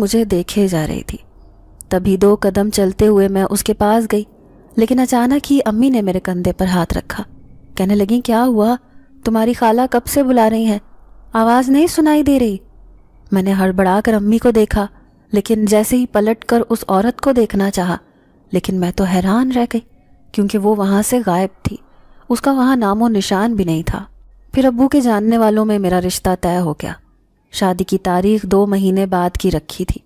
مجھے دیکھے جا رہی تھی۔ تبھی 2 قدم چلتے ہوئے میں اس کے پاس گئی، لیکن اچانک ہی امی نے میرے کندھے پر ہاتھ رکھا۔ کہنے لگیں، کیا ہوا؟ تمہاری خالہ کب سے بلا رہی ہیں، آواز نہیں سنائی دے رہی؟ میں نے ہڑبڑا کر امی کو دیکھا، لیکن جیسے ہی پلٹ کر اس عورت کو دیکھنا چاہا، لیکن میں تو حیران رہ گئی کیونکہ وہ وہاں سے غائب تھی، اس کا وہاں نام و نشان بھی نہیں تھا۔ پھر ابو کے جاننے والوں میں میرا رشتہ طے ہو گیا۔ شادی کی تاریخ 2 مہینے بعد کی رکھی تھی۔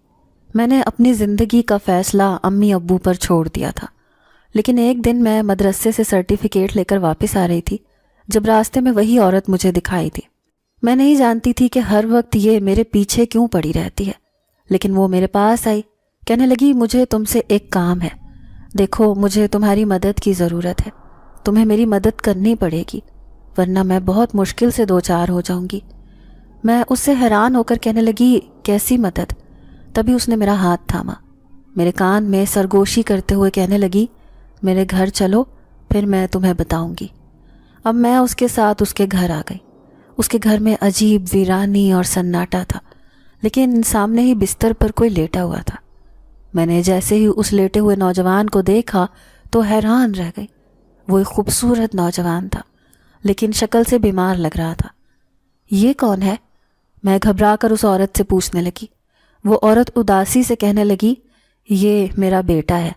میں نے اپنی زندگی کا فیصلہ امی ابو پر چھوڑ دیا تھا، لیکن ایک دن میں مدرسے سے سرٹیفکیٹ لے کر واپس آ رہی تھی جب راستے میں وہی عورت مجھے دکھائی تھی۔ میں نہیں جانتی تھی کہ ہر وقت یہ میرے پیچھے کیوں پڑی رہتی ہے، لیکن وہ میرے پاس آئی، کہنے لگی، مجھے تم سے ایک کام ہے، دیکھو مجھے تمہاری مدد کی ضرورت ہے، تمہیں میری مدد کرنی پڑے گی ورنہ میں بہت مشکل سے 2-4 ہو جاؤں گی۔ میں اس سے حیران ہو کر کہنے لگی، کیسی مدد؟ تبھی اس نے میرا ہاتھ تھاما، میرے کان میں سرگوشی کرتے ہوئے کہنے لگی، میرے گھر چلو، پھر میں تمہیں بتاؤں گی۔ اب میں اس کے ساتھ اس کے گھر آ گئی۔ اس کے گھر میں عجیب ویرانی اور سناٹا تھا، لیکن سامنے ہی بستر پر کوئی لیٹا ہوا تھا۔ میں نے جیسے ہی اس لیٹے ہوئے نوجوان کو دیکھا تو حیران رہ گئی۔ وہ ایک خوبصورت نوجوان تھا، لیکن شکل سے بیمار لگ رہا تھا۔ یہ کون ہے؟ میں گھبرا کر اس عورت سے پوچھنے لگی۔ وہ عورت اداسی سے کہنے لگی، یہ میرا بیٹا ہے،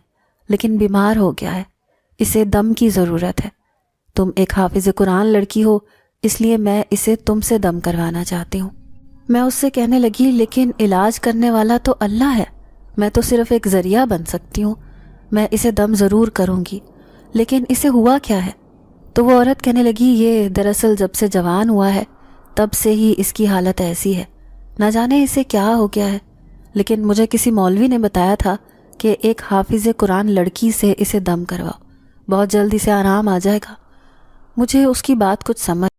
لیکن بیمار ہو گیا ہے، اسے دم کی ضرورت ہے۔ تم ایک حافظ قرآن لڑکی ہو، اس لیے میں اسے تم سے دم کروانا چاہتی ہوں۔ میں اس سے کہنے لگی، لیکن علاج کرنے والا تو اللہ ہے، میں تو صرف ایک ذریعہ بن سکتی ہوں، میں اسے دم ضرور کروں گی، لیکن اسے ہوا کیا ہے؟ تو وہ عورت کہنے لگی، یہ دراصل جب سے جوان ہوا ہے تب سے ہی اس کی حالت ایسی ہے، نہ جانے اسے کیا ہو گیا ہے، لیکن مجھے کسی مولوی نے بتایا تھا کہ ایک حافظ قرآن لڑکی سے اسے دم کرواؤ، بہت جلد اسے آرام آ جائے گا۔ مجھے اس کی بات کچھ سمجھ